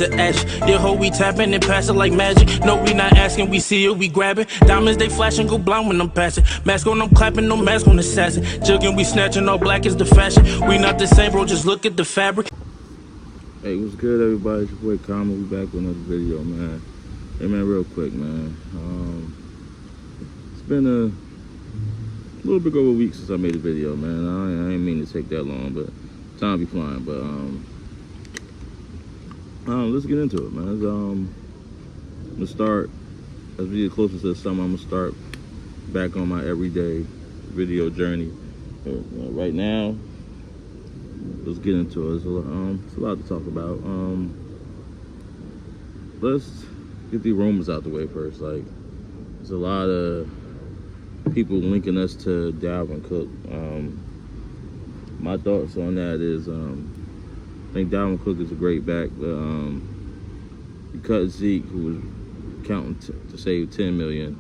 the action. Yeah, ho, we tapping and passing like magic. No, we not asking, we see it, we grabbing. Diamonds, they flashing, go blind when I'm passing. Mask on, I'm clapping, no mask on assassin. Jugging, we snatching, all black is the fashion. We not the same, bro, just look at the fabric. Hey, what's good, everybody? It's your boy Kama. We back with another video, man. Hey, man, real quick, man. It's been a little bit over a week since I made a video, man. I ain't mean to take that long, but time be flying. But let's get into it, man. I'm gonna start as we get closer to the summer. I'm gonna start back on my everyday video journey. Right now, let's get into it. It's a lot to talk about. Let's get the rumors out the way first. Like, there's a lot of people linking us to Dalvin Cook. My thoughts on that is, I think Dalvin Cook is a great back, but you cut Zeke, who was counting to save $10 million,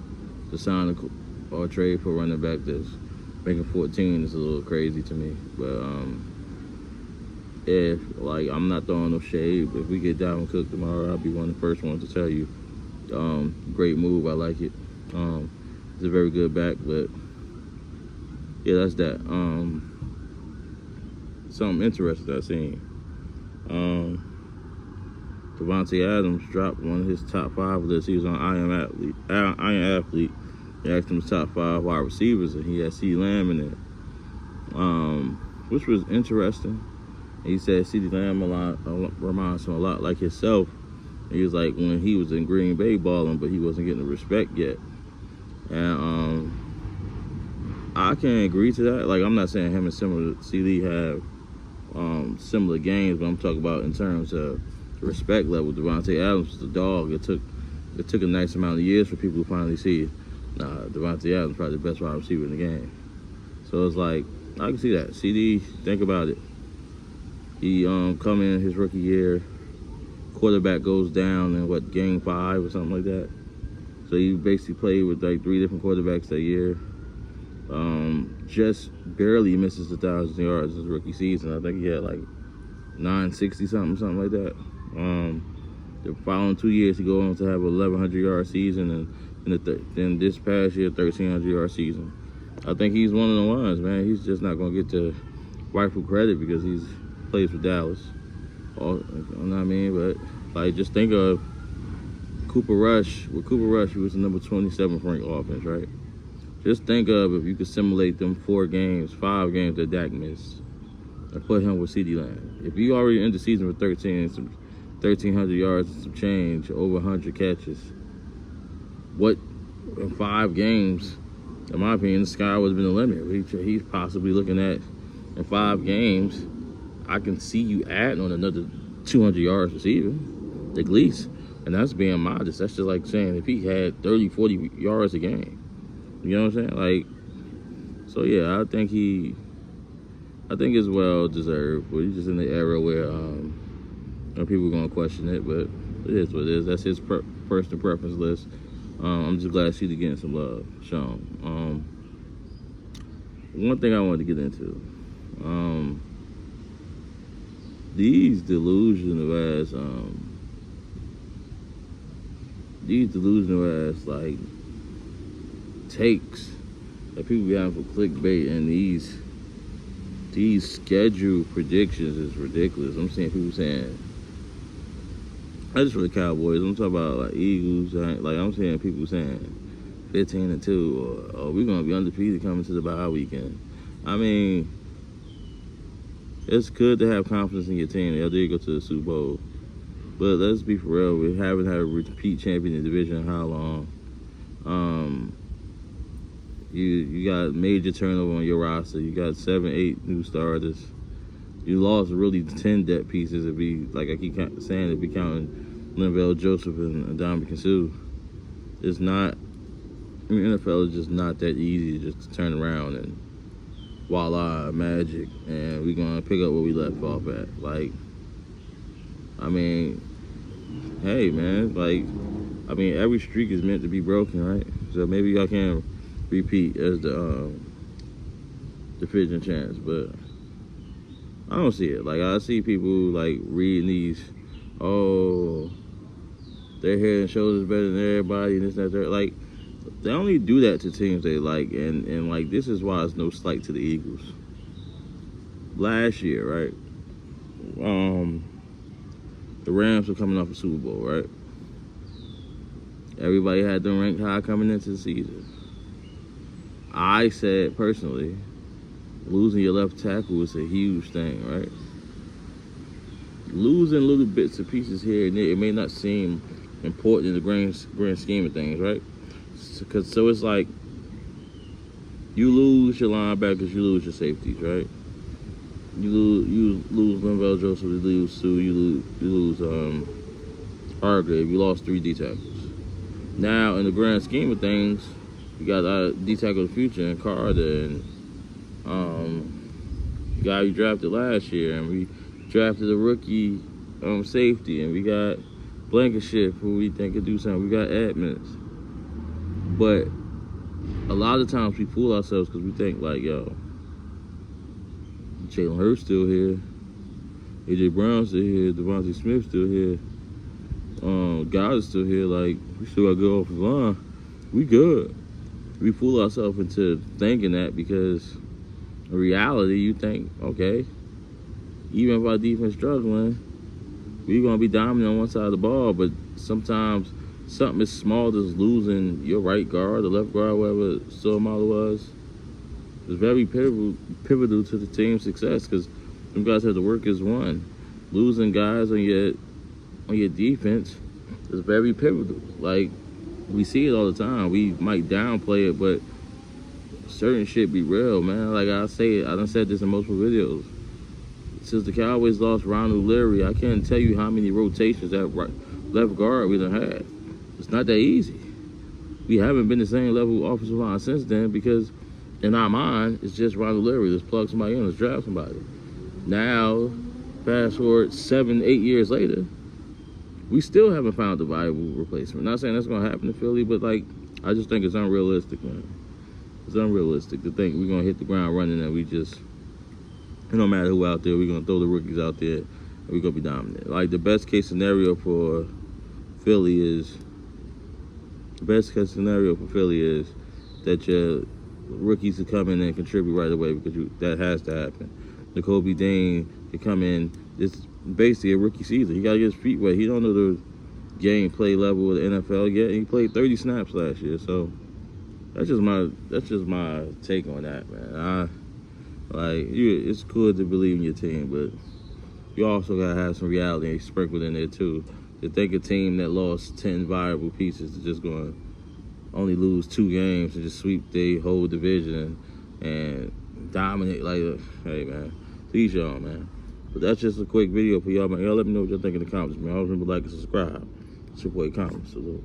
to sign or trade for a running back that's making 14 is a little crazy to me. But if, like, I'm not throwing no shade, but if we get Dalvin Cook tomorrow, I'll be one of the first ones to tell you, great move, I like it. It's a very good back, but yeah, that's that. Something interesting I seen. Davante Adams dropped one of his top 5 lists. He was on Iron Athlete. They asked him his top 5 wide receivers, and he had CeeDee Lamb in it, which was interesting. He said CeeDee Lamb reminds him a lot like himself. He was like when he was in Green Bay balling, but he wasn't getting the respect yet. And I can agree to that. Like, I'm not saying him and CeeDee have similar games, but I'm talking about in terms of respect level. Davante Adams is the dog. It took a nice amount of years for people to finally see, Davante Adams probably the best wide receiver in the game. So it's like, I can see that. CeeDee, think about it. He come in his rookie year, quarterback goes down in game 5 or something like that. So he basically played with like 3 different quarterbacks that year. Just barely misses 1,000 yards his rookie season. I think he had like 960 something like that. The following 2 years, he go on to have a 1,100 yard season, and then this past year, 1,300 yard season. I think he's one of the ones, man. He's just not gonna get the rightful credit because he's plays for Dallas. You know what I mean? But like, just think of Cooper Rush. With Cooper Rush, he was the number 27th ranked offense, right? Just think of if you could simulate them 5 games that Dak missed, and put him with CeeDee Lamb. If you already end the season with 1,300 yards and some change, over 100 catches, what in 5 games? In my opinion, the sky would have been the limit. He's possibly looking at in 5 games. I can see you adding on another 200 yards receiving, at least. And that's being modest. That's just like saying if he had 30, 40 yards a game. You know what I'm saying? Like, so yeah, I think it's well deserved. But he's just in the era where people are gonna question it, but it is what it is. That's his personal preference list. I'm just glad she's getting some love shown. One thing I wanted to get into, these delusional ass like takes that people be having for clickbait, and these schedule predictions is ridiculous. I'm seeing people saying, not just for the Cowboys, I'm talking about like Eagles. Like, I'm seeing people saying 15-2, or we're gonna be undefeated coming to the bye weekend. I mean, it's good to have confidence in your team. They did go to the Super Bowl, but let's be for real. We haven't had a repeat champion in the division in how long? You got major turnover on your roster. You got 7-8 new starters. You lost really 10 depth pieces. If we, like I keep saying, if we counting Linval Joseph and Ndamukong Suh, it's not. I mean, NFL is just not that easy just to turn around and voila, magic, and we're gonna pick up where we left off at. Like, I mean, hey man, like, I mean, every streak is meant to be broken, right? So maybe y'all can repeat as the division champs, but I don't see it. Like, I see people like reading these, oh, they're head and shoulders better than everybody and this and that. Like, they only do that to teams they like, and like, this is why it's no slight to the Eagles. Last year, right? The Rams were coming off a Super Bowl, right? Everybody had them ranked high coming into the season. I said personally, losing your left tackle is a huge thing, right? Losing little bits and pieces here and there, it may not seem important in the grand scheme of things, right? So it's like, you lose your linebackers, you lose your safeties, right? You lose Linval Joseph, you lose Sue, you lose Hargrave, you lost 3 D tackles. Now, in the grand scheme of things, you got D tackle of the future and Carter and the guy you drafted last year, and we drafted a rookie safety, and we got Blankenship, who we think could do something. We got Edmonds. But a lot of times we fool ourselves because we think like, yo, Jalen Hurts still here, AJ Brown still here, Devontae Smith still here, God is still here. Like, we still got to go off the line. We good. We fool ourselves into thinking that because in reality, you think, okay, even if our defense struggling, we're gonna be dominant on one side of the ball. But sometimes something as small as losing your right guard, the left guard, whatever Solomalo was very pivotal to the team's success, because them guys have to work as one. Losing guys on your defense is very pivotal. Like, we see it all the time. We might downplay it, but certain shit be real, man. Like I say it, I done said this in multiple videos. Since the Cowboys lost Ronald Leary, I can't tell you how many rotations at left guard we done had. It's not that easy. We haven't been the same level offensive line since then, because in our mind, it's just Ronald Leary. Let's plug somebody in, let's draft somebody. Now, fast forward 7-8 years later, we still haven't found a viable replacement. Not saying that's going to happen in Philly, but like, I just think it's unrealistic, man. It's unrealistic to think we're going to hit the ground running and we just, no matter who out there, we're going to throw the rookies out there and we're going to be dominant. Like, the best case scenario for Philly is that your rookies to come in and contribute right away, because that has to happen. Nakobe Dean can come in. It's basically a rookie season. He got to get his feet wet. He don't know the game play level of the NFL yet. He played 30 snaps last year, so that's just my take on that, man. It's good to believe in your team, but you also gotta have some reality sprinkled in there too. To think a team that lost 10 viable pieces is just going to only lose 2 games and just sweep the whole division and dominate. Like, hey, man, please, y'all, man. But that's just a quick video for y'all, man. Y'all let me know what y'all think in the comments, man. Always remember to like and subscribe. It's your boy Comments. Salute.